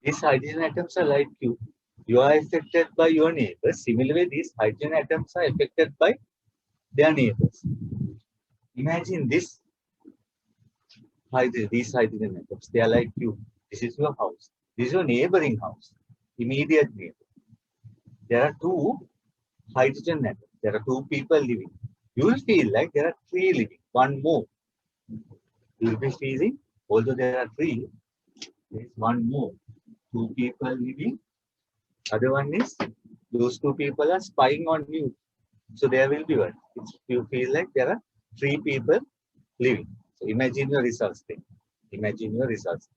These hydrogen atoms are like you. You are affected by your neighbors. Similarly, these hydrogen atoms are affected by their neighbors. Imagine these hydrogen atoms. They are like you. This is your house. This is your neighboring house. Immediate neighbor. There are two hydrogen atoms. There are two people living. You will feel like there are three living. One more. You will be feeling, although there are three, there is one more. Two people living. Other one is those two people are spying on you. So there will be one. You feel like there are three people living. So imagine your results thing. Imagine your results.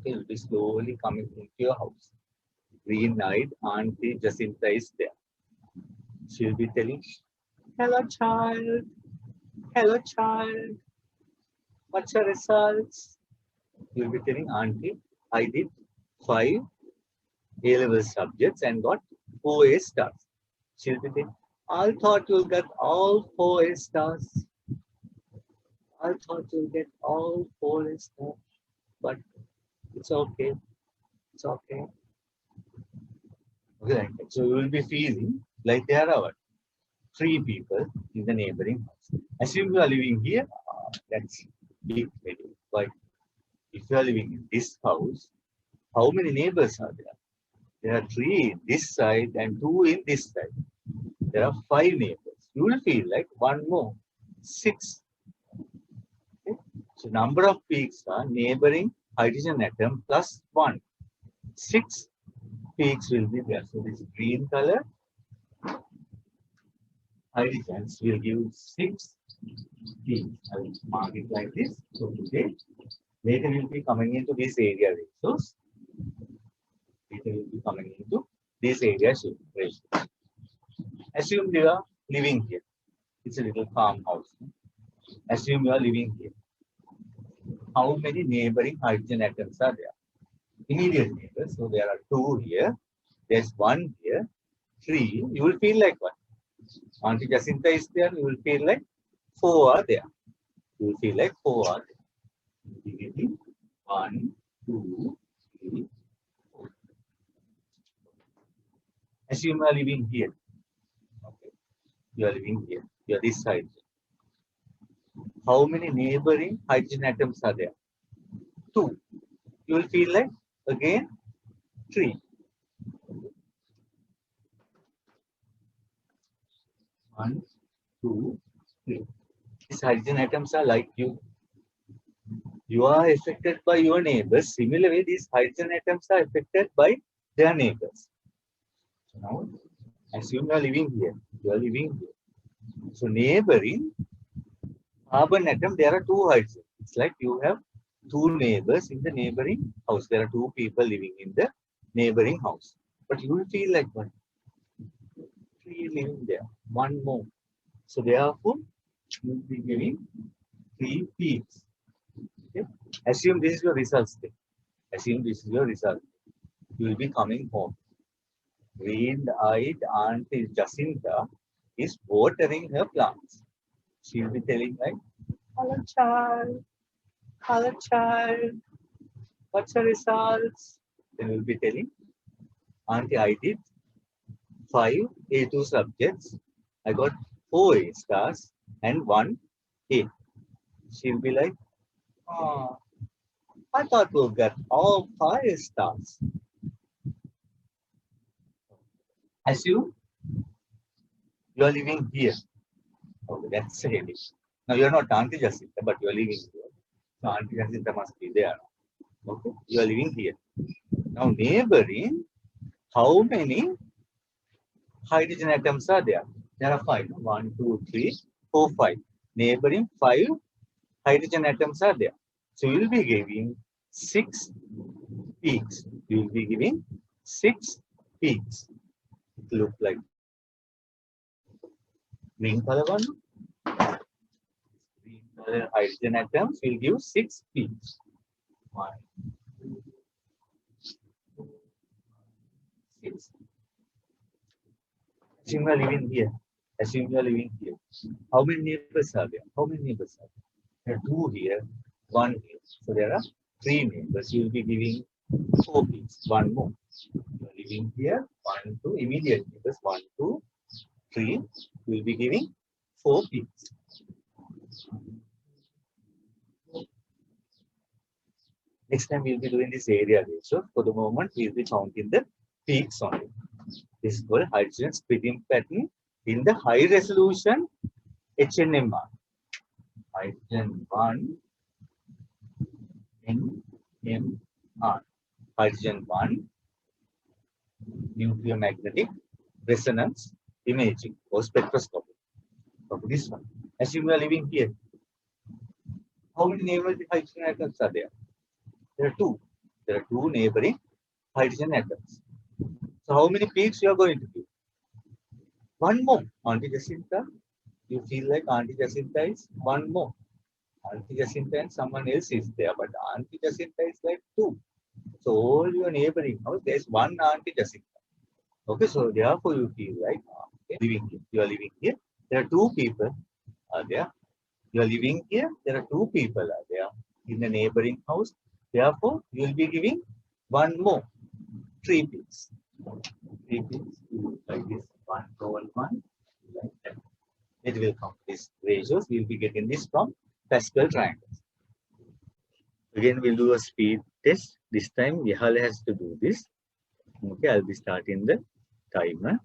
Okay, you'll be slowly coming into your house. Green-eyed Auntie Jacinta is there. She'll be telling, "Hello, child. Hello, child. What's your results?" You'll be telling, "Auntie, I did 5 A-level subjects and got 4 A stars." She'll be saying, "I thought you'll get all 4 A stars. I thought you'll get all 4 A stars. But it's okay. It's okay." Okay. So you will be feeling like there are 3 people in the neighboring house. Assume you are living here. That's big. But if you are living in this house, how many neighbors are there? There are 3 in this side and 2 in this side. There are 5 neighbors. You will feel like one more, 6. Okay? So number of peaks are neighboring hydrogen atom plus 1. 6 peaks will be there. So this green color hydrogens will give 6 peaks. I will mark it like this. So today, later we will be coming into this area ratios. Later we will be coming into this area ratios. Assume you are living here. It's a little farmhouse. Assume you are living here. How many neighboring hydrogen atoms are there? Immediate neighbors. So there are 2 here. There's 1 here. 3. You will feel like 1. Auntie Jacinta is there. You will feel like 4 are there. You will feel like 4 are there. 1, 2, 3, 4. Assume you are living here. Okay. You are living here. You are this side. How many neighboring hydrogen atoms are there? 2. You will feel like again 3. 1, 2, 3. These hydrogen atoms are like you. You are affected by your neighbors. Similarly, these hydrogen atoms are affected by their neighbors. So now, assume you are living here. You are living here. So neighboring carbon atom, there are 2 hydrogen. It's like you have 2 neighbors in the neighboring house. There are 2 people living in the neighboring house. But you will feel like 1. 3 living there. 1 more. So therefore, you will be giving 3 peaks. Okay? Assume this is your results thing. Assume this is your result. You will be coming home. Green-eyed Auntie Jacinta is watering her plants. She will be telling like, "Hello, child. Hello, child. What's your results?" Then we will be telling, "Auntie, I did 5 A2 subjects. I got 4 A stars and 1 A." She will be like, "Oh, I thought we'll get all 5 stars." Assume you are living here. Okay, that's heavy. Now you are not Auntie Jacinta, but you are living here. So Auntie Jacinta must be there. Okay, you are living here. Now neighboring, how many hydrogen atoms are there? There are 5. 1, 2, 3, 4, 5. Neighboring 5 hydrogen atoms are there. So you will be giving 6 peaks. You will be giving 6 peaks. It looks like green color one. Green color hydrogen atoms will give 6 peaks. 1, 2, 6. Assume you are living here. Assume you are living here. How many neighbors are there? How many neighbors are there? There are 2 here, 1 here. So there are 3 neighbors. You will be giving 4 peaks. One more. You are living here. 1, 2, immediately. Because 1, 2, 3 will be giving 4 peaks. Next time we'll be doing this area ratio. For the moment, we'll be counting the peaks only. This is called hydrogen splitting pattern in the high resolution HNMR. Hydrogen 1 NMR. Hydrogen 1 nuclear magnetic resonance imaging or spectroscopy. Of this one. Assume you are living here. How many neighboring hydrogen atoms are there? There are two. There are two neighboring hydrogen atoms. So how many peaks you are going to give? One more. Auntie Jacinta, you feel like Auntie Jacinta is one more. Auntie Jacinta and someone else is there, but Auntie Jacinta is like two. So all your neighboring house, there is one Auntie Jacinta. Okay, so therefore you feel like living here. You are living here. There are two people are there. You are living here. There are two people are there in the neighboring house. Therefore, you will be giving one more. 3 peaks. 3 peaks. Like this. 1 over 1. Like that. It will come. These ratios, we will be getting this from Pascal triangles. Again, we'll do a speed test. This time, Vihala has to do this. Okay, I'll be starting the timer.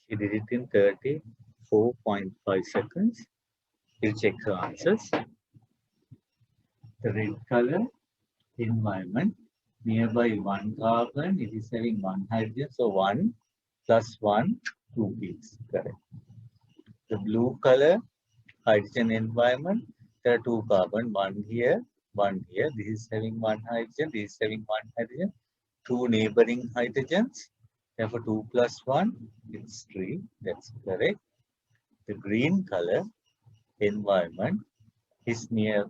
She did it in 34.5 seconds. We'll check her answers. The red color, environment, nearby 1 carbon, it is having 1 hydrogen, so 1 plus 1, 2 peaks. Correct. The blue color, hydrogen environment, there are 2 carbon, 1 here, 1 here. This is having 1 hydrogen, this is having 1 hydrogen, 2 neighboring hydrogens. Therefore, 2 plus 1, it's 3. That's correct. The green color, environment, is here,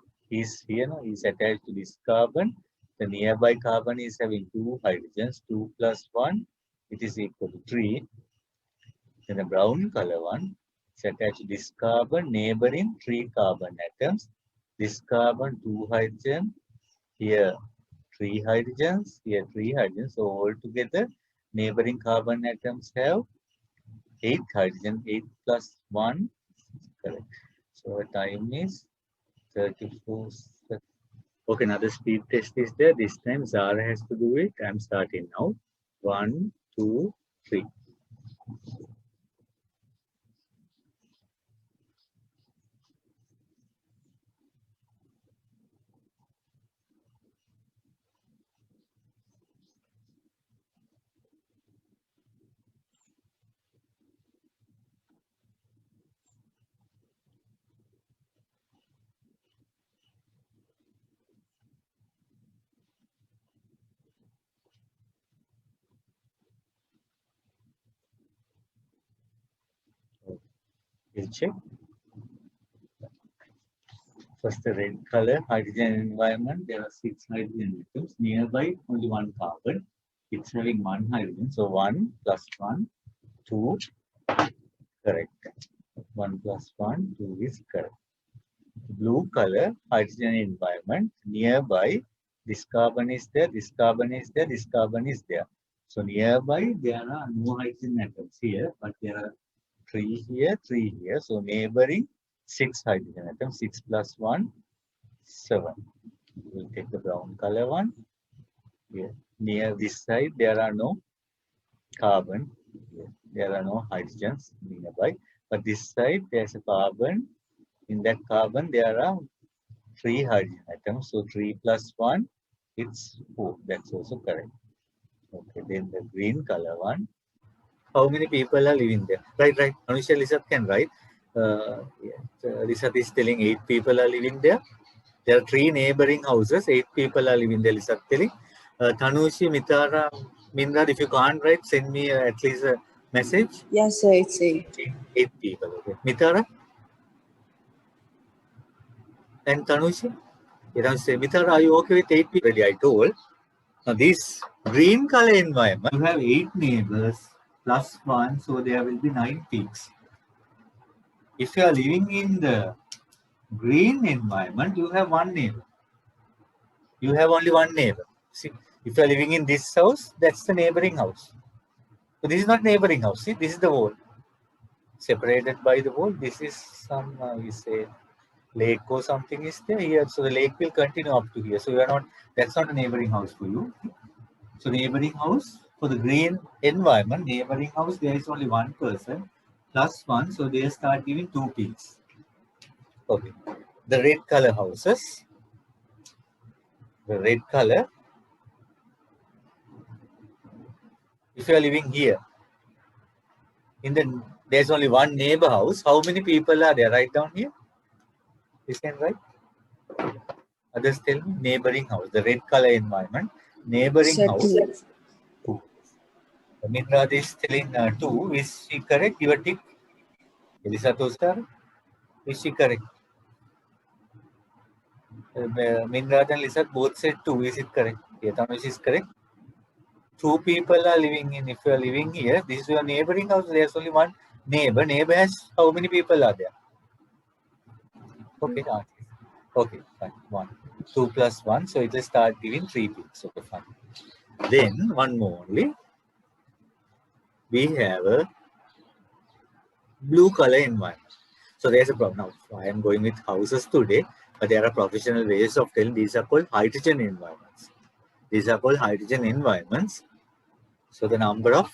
no, is attached to this carbon. The nearby carbon is having 2 hydrogens, 2 plus 1, it is equal to 3. Then the brown color one is attached to this carbon, neighboring 3 carbon atoms. This carbon, 2 hydrogen, here 3 hydrogens, here 3 hydrogens. So altogether, neighboring carbon atoms have 8 hydrogen, 8 plus 1, correct. So our time is 34 seconds. Okay, now the speed test is there. This time Zara has to do it. I'm starting now. 1, 2, 3. We'll check. First, the red color, hydrogen environment. There are 6 hydrogen atoms. Nearby, only 1 carbon. It's having 1 hydrogen. So 1 plus 1, 2. Correct. 1 plus 1, 2 is correct. Blue color, hydrogen environment. Nearby, this carbon is there, this carbon is there, this carbon is there. So nearby, there are no hydrogen atoms here, but there are 3 here, 3 here. So neighboring, 6 hydrogen atoms. 6 plus 1, 7. We'll take the brown color one. Here. Near this side, there are no carbon. Here. There are no hydrogens nearby. But this side, there's a carbon. In that carbon, there are 3 hydrogen atoms. So 3 plus 1, it's 4. That's also correct. Okay, then the green color one. How many people are living there? Right. Anusha Lizard can write. Lisat is telling 8 people are living there. There are 3 neighboring houses, 8 people are living there, Lisat telling. Tanushi, Mitara, Mindra, if you can't write, send me at least a message. Yes, sir, it's 8. 8 people, okay. Mitara? And Tanushi? Mitara, are you okay with 8 people? Already I told. Now this green color environment, you have 8 neighbors plus 1, so there will be 9 peaks. If you are living in the green environment, you have 1 neighbor. You have only 1 neighbor. See, if you are living in this house, that's the neighboring house. So this is not neighboring house. See, this is the wall. Separated by the wall. This is some, we say, lake or something is there here. So the lake will continue up to here. So you are not, that's not a neighboring house for you. So neighboring house, for the green environment, neighboring house, there is only 1 person plus 1. So they start giving 2 peaks. Okay. The red color houses. The red color. If you are living here, there's only 1 neighbor house. How many people are there? Write down here. You can write. Others tell me neighboring house. The red color environment. Neighboring Sir, house. 2. 2. Mindrad is telling 2. Is she correct? Give a tick. Elisa Tostar. Is she correct? Mindrad and Lisa both said 2. Is it correct? Yatanush is correct. 2 people are living in. If you are living here, this is your neighboring house. There's only 1 neighbor. Neighbor has how many people are there? Okay. Okay, fine. 1. 2 plus 1. So it will start giving 3 peaks. Okay, fine. Then one more only. We have a blue color environment. So there's a problem. Now I am going with houses today, but there are professional ways of telling these are called hydrogen environments. These are called hydrogen environments. So the number of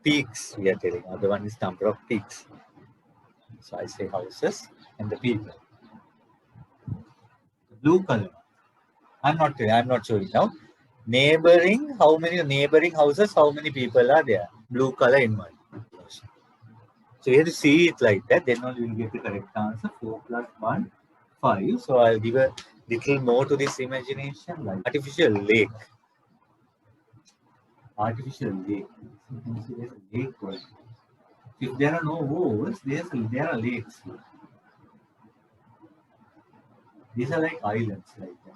peaks we are telling. Other one is number of peaks. So I say houses and the people. The blue color. I'm not showing now. Neighboring, how many neighboring houses, how many people are there? Blue color environment. So you have to see it like that, then only you will get the correct answer. 4 plus 1, 5. So I'll give a little more to this imagination, like artificial lake. Artificial lake. There's a lake going. If there are no walls, there are lakes. These are like islands, like that.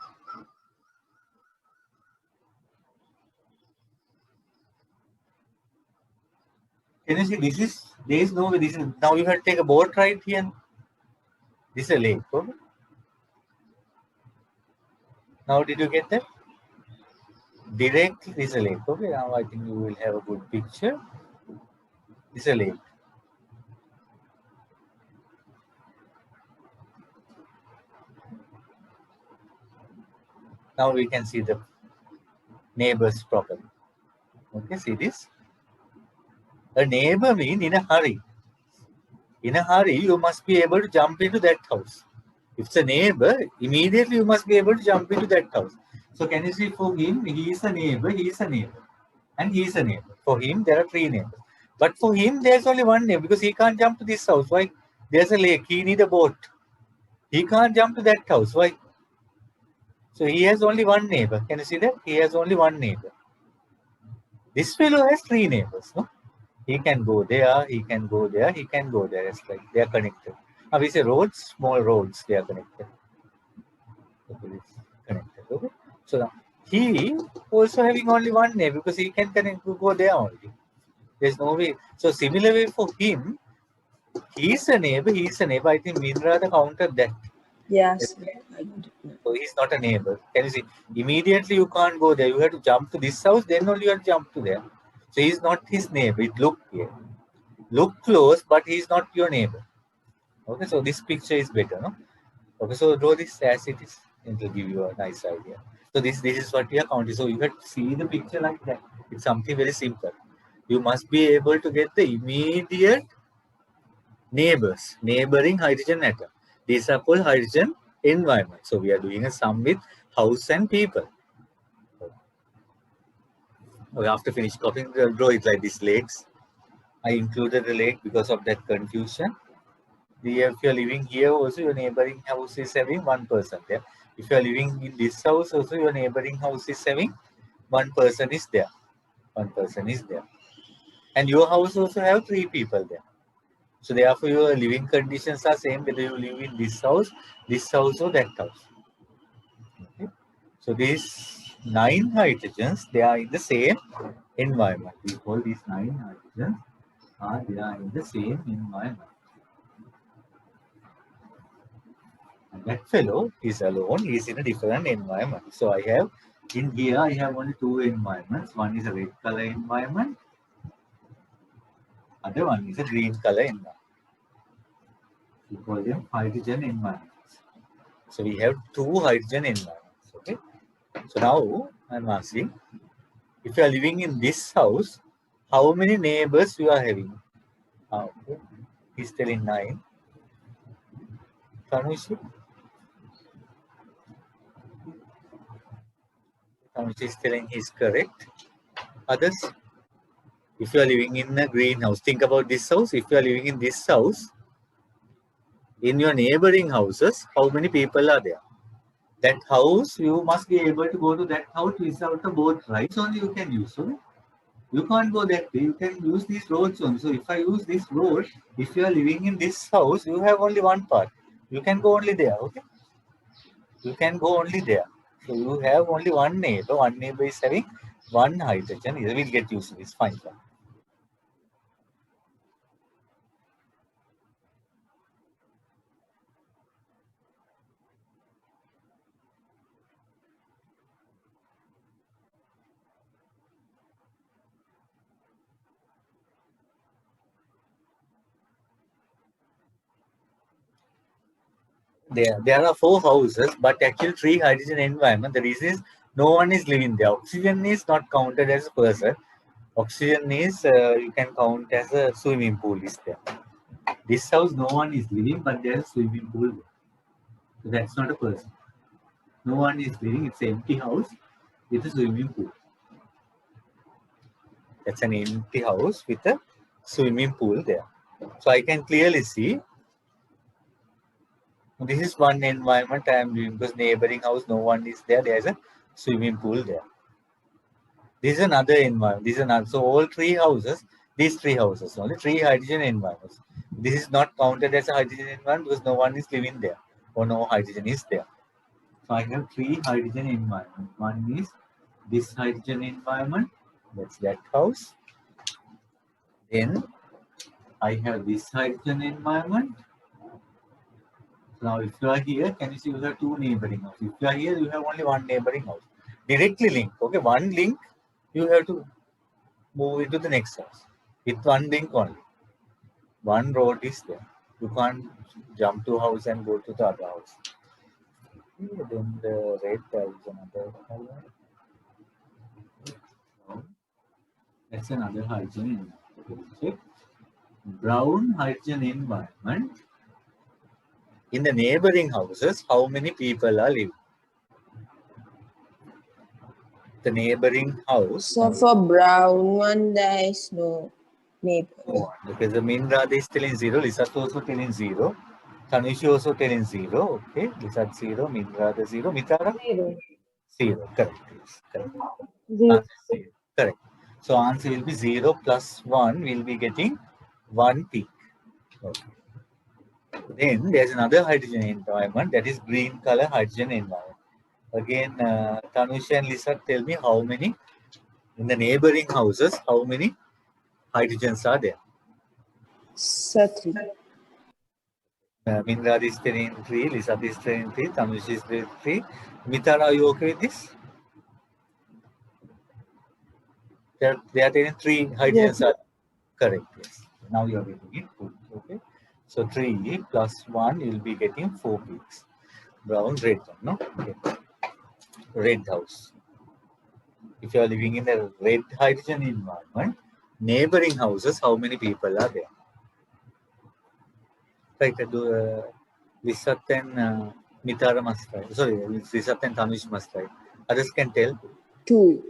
Can you see there is no way, now you have to take a boat ride here. This is a lake, okay? Now did you get that? Directly this is a lake, okay? Now I think you will have a good picture. This is a lake. Now we can see the neighbors properly. Okay, see this? A neighbor means in a hurry. In a hurry, you must be able to jump into that house. If it's a neighbor, immediately you must be able to jump into that house. So can you see for him, he is a neighbor, and he is a neighbor. For him, there are 3 neighbors. But for him, there's only 1 neighbor because he can't jump to this house. Why? There's a lake. He need a boat. He can't jump to that house. Why? So he has only 1 neighbor. Can you see that? He has only 1 neighbor. This fellow has 3 neighbors. No? He can go there, he can go there, he can go there. It's like they are connected. Now we say roads, small roads, they are connected. Okay, connected. Okay. So now he also having only 1 neighbor because he can connect to go there only. There's no way. So similar way for him, he's a neighbor, I think Minrada counted that. Yes, I got it. So he's not a neighbor. Can you see? Immediately you can't go there. You have to jump to this house, then only you have to jump to there. So he's not his neighbor. It look close, but he's not your neighbor. Okay, so this picture is better, no? Okay, so draw this as it is. It will give you a nice idea. So this is what we are counting. So you have to see the picture like that. It's something very simple. You must be able to get the immediate neighbors, neighboring hydrogen atom. These are called hydrogen environment. So we are doing a sum with house and people. Okay, after finish copying, draw it like this lakes. I included the lake because of that confusion. If you are living here also, your neighboring house is having one person there. If you are living in this house also, your neighboring house is having one person is there. One person is there. And your house also have three people there. So therefore your living conditions are same whether you live in this house or that house. Okay. So these 9 hydrogens, they are in the same environment. We call these 9 hydrogens they are in the same environment. And that fellow is alone, he is in a different environment. So I have, in here I have only 2 environments. One is a red color environment, other one is a green color environment. We call them hydrogen environments. So we have 2 hydrogen environments. Okay. So now I'm asking, if you are living in this house, how many neighbors you are having? Okay. He's telling 9. Tanushi? Tanushi is telling he's correct. Others? If you are living in a greenhouse, think about this house. If you are living in this house, in your neighboring houses, how many people are there? That house, you must be able to go to that house without a boat, right? So only you can use. So you can't go that way. You can use these roads only. So if I use this road, if you are living in this house, you have only one part. You can go only there. Okay. You can go only there. So you have only one neighbor. One neighbor is having one hydrogen. We'll get used to this. Fine. There are 4 houses, but actually 3 hydrogen environment. The reason is no one is living there. Oxygen is not counted as a person. Oxygen is you can count as a swimming pool is there. This house no one is living, but there is a swimming pool there. So that's not a person. No one is living. It's an empty house with a swimming pool. That's an empty house with a swimming pool there. So I can clearly see this is one environment I am doing because neighboring house no one is there. There is a swimming pool there. This is another environment. This is another. So all 3 houses, these 3 houses, only 3 hydrogen environments. This is not counted as a hydrogen environment because no one is living there or no hydrogen is there. So I have 3 hydrogen environments. One is this hydrogen environment. That's that house. Then I have this hydrogen environment. Now, if you are here, can you see you have 2 neighboring houses? If you are here, you have only 1 neighboring house. Directly link. Okay, one link, you have to move into the next house with one link only. One road is there. You can't jump to house and go to the other house. Then the red is another color. That's another hydrogen environment. Brown hydrogen environment. In the neighboring houses, how many people are living? The neighboring house. So for brown one, there is no neighbor. No, because the Minrada is telling 0, Lisat also telling 0, Tanushi also telling 0, okay, Lisat 0, Minrada 0, Mitara 0, correct, yes, correct. Answer is 0, correct. So answer will be 0 plus 1 will be getting 1 peak. Okay. Then there's another hydrogen environment that is green color hydrogen environment. Again, Tanushi and Lisat tell me how many in the neighboring houses, how many hydrogens are there? So 3. Minrad is telling 3, Lisat is telling 3, Tanush is telling 3. Mitara, are you okay with this? They are telling 3 hydrogens Yes. are correct. Yes. Now you are getting it. Good. Okay. So 3 plus 1 you will be getting 4 peaks. Brown, red one, no? Okay. Red house. If you are living in a red hydrogen environment, neighboring houses, how many people are there? Right. Lisat and Mitara must write. Sorry, Lisat and Tanush must write. Others can tell. 2.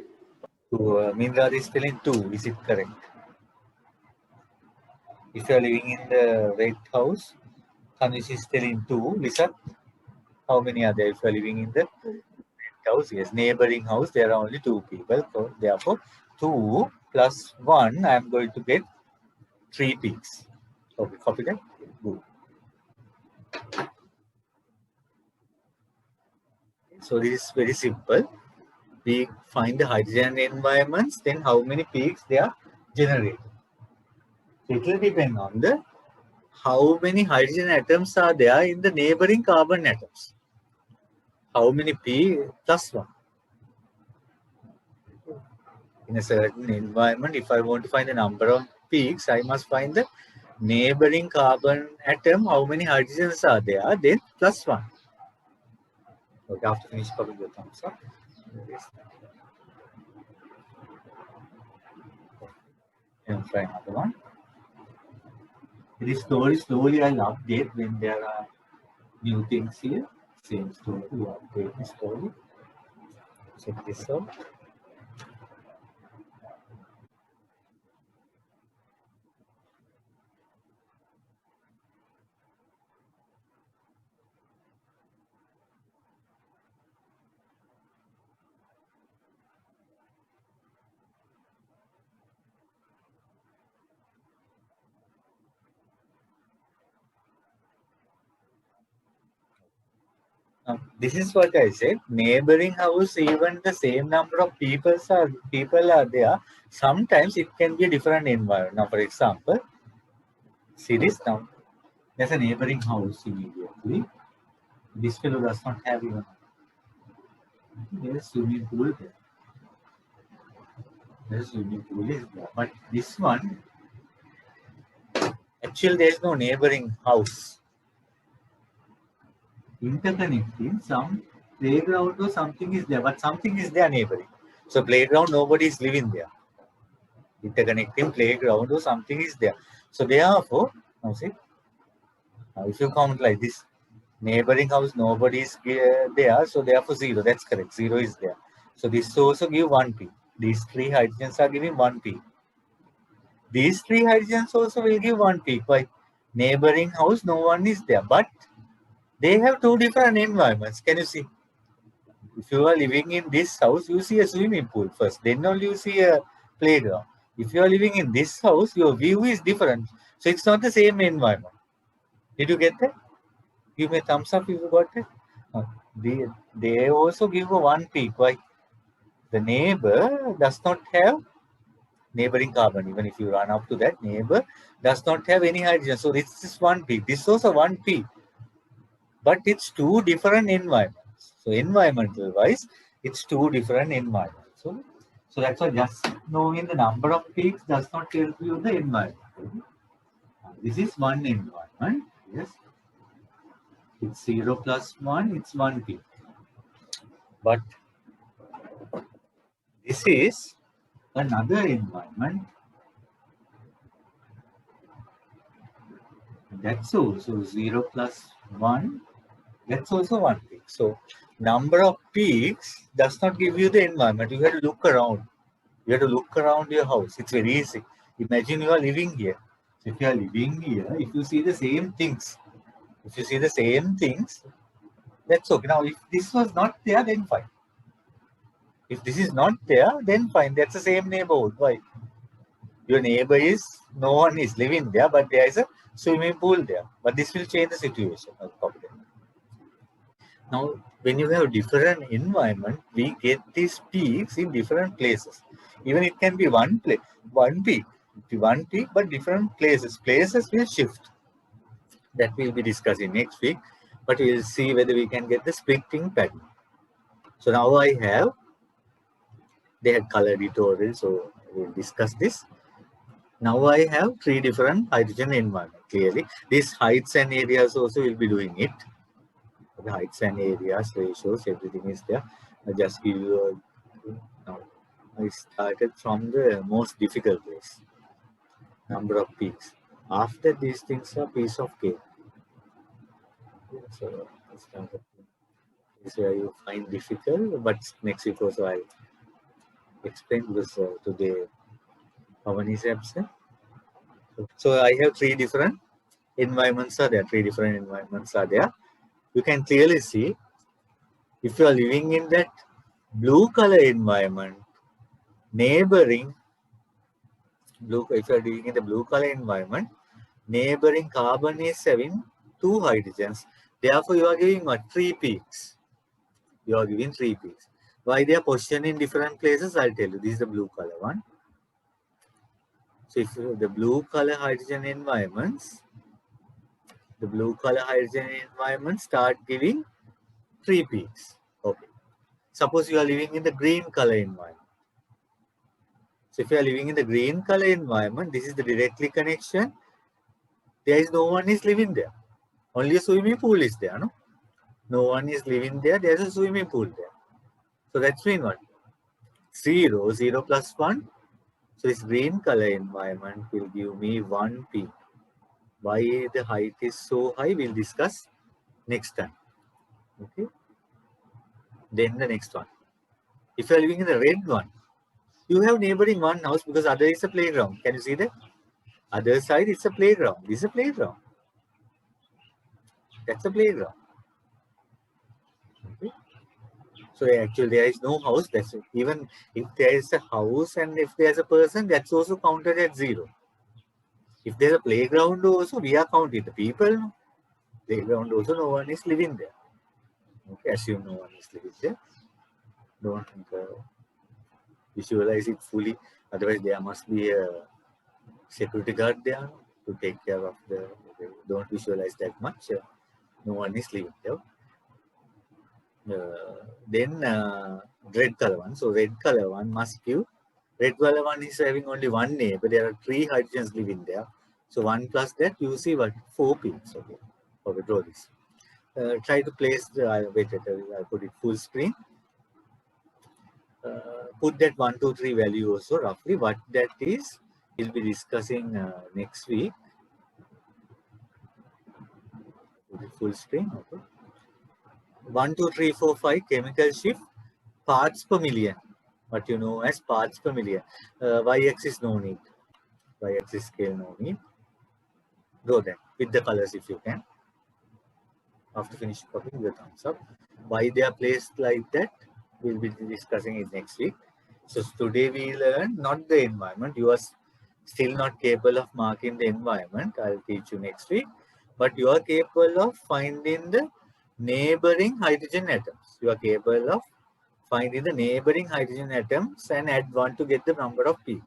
So, Minrad is telling 2. Is it correct? If you are living in the red house, Kanis is telling 2. Listen, how many are there if you are living in the house? Yes, neighboring house, there are only 2 people. So therefore, 2 plus 1, I am going to get 3 pigs. Okay, copy that. Good. So this is very simple. We find the hydrogen environments, then how many peaks they are generated. So it will depend on the how many hydrogen atoms are there in the neighboring carbon atoms. How many P plus 1. In a certain environment, if I want to find the number of peaks, I must find the neighboring carbon atom, how many hydrogens are there, then plus 1. Okay, after finish copying the thumbs up. And try another one. It is slowly I'll update when there are new things here. Same story, you update the story. Check this out. This is what I said. Neighboring house, even the same number of people are there. Sometimes it can be a different environment. Now, for example, see this now. There's a neighboring house immediately. This fellow does not have even. There's a swimming pool there. There's a swimming pool is there. But this one, actually, there's no neighboring house. Interconnecting, some playground or something is there, but something is there neighboring. So playground, nobody is living there. Interconnecting playground or something is there. So therefore, now see, if you count like this, neighboring house, nobody is there, so therefore 0. That's correct. 0 is there. So this also give 1 P. These 3 hydrogens are giving 1 P. These 3 hydrogens also will give 1 P. Why? Neighboring house, no one is there, but they have 2 different environments. Can you see? If you are living in this house, you see a swimming pool first, then only you see a playground. If you are living in this house, your view is different. So it's not the same environment. Did you get that? Give me a thumbs up if you got it. They also give a 1 peak. Why? The neighbor does not have neighboring carbon. Even if you run up to that, neighbor does not have any hydrogen. So this is 1 peak. This is also 1 peak. But it's 2 different environments. So environmental wise, it's 2 different environments. So that's why just knowing the number of peaks does not tell you the environment. This is one environment. Yes. It's 0 plus 1, it's 1 peak. But this is another environment. That's also 0 plus 1. That's also 1 peak. So number of peaks does not give you the environment. You have to look around. You have to look around your house. It's very easy. Imagine you are living here. So if you are living here, if you see the same things, that's okay. Now, if this was not there, then fine. If this is not there, then fine. That's the same neighborhood. Why? Your neighbor is, no one is living there, but there is a swimming pool there. But this will change the situation. I'll copy that. Now, when you have different environment, we get these peaks in different places. Even it can be one peak, but different places. Places will shift. That we'll be discussing next week, but we'll see whether we can get the splitting pattern. So now they had color tutorial, so we'll discuss this. Now I have 3 different hydrogen environment. Clearly, these heights and areas also will be doing it. The heights and areas, ratios, everything is there. I just give you now. I started from the most difficult place. Number of peaks. After these things are piece of cake. So I started. This is where you find difficult, but next week also I explain because today Pavan is absent. So I have 3 different environments are there, 3 different environments are there. You can clearly see if you are living in that blue color environment, neighboring blue, if you are living in the blue color environment, neighboring carbon is having 2 hydrogens. Therefore, you are giving what? 3 peaks. You are giving 3 peaks. Why they are positioned in different places, I'll tell you. This is the blue color one. So if the blue color hydrogen environments, the blue color hydrogen environment start giving 3 peaks. Okay. Suppose you are living in the green color environment. So if you are living in the green color environment, this is the directly connection. There is no one is living there. Only a swimming pool is there, no? No one is living there. There's a swimming pool there. So that's mean what? 0, 0 plus 1. So this green color environment will give me 1 peak. Why the height is so high, we'll discuss next time. Okay. Then the next one. If you are living in the red one, you have neighboring one house because other is a playground. Can you see that? Other side it's a playground. This is a playground. That's a playground. Okay. So actually there is no house. That's it. Even if there is a house and if there's a person, that's also counted at 0. If there's a playground also, we are counting the people. Playground also, no one is living there. Okay, assume no one is living there. Don't visualize it fully. Otherwise, there must be a security guard there to take care of the. Don't visualize that much. No one is living there. Then red color one. So red color one must give. Red color one is having only one neighbor. There are 3 hydrogens living there. So 1 plus that, you see what? 4 peaks. Okay. Okay, draw this. Try to place the. Wait, I'll put it full screen. Put that 1, 2, 3 value also roughly. What that is, we'll be discussing next week. Put it full screen. Okay. 1, 2, 3, 4, 5 chemical shift parts per million. What you know as parts per million. Y-axis no need. Y-axis scale no need. Draw that with the colors if you can. After finishing copying, the thumbs up. Why they are placed like that, we'll be discussing it next week. So today we learned not the environment. You are still not capable of marking the environment. I'll teach you next week. But you are capable of finding the neighboring hydrogen atoms. You are capable of finding the neighboring hydrogen atoms and add 1 to get the number of peaks.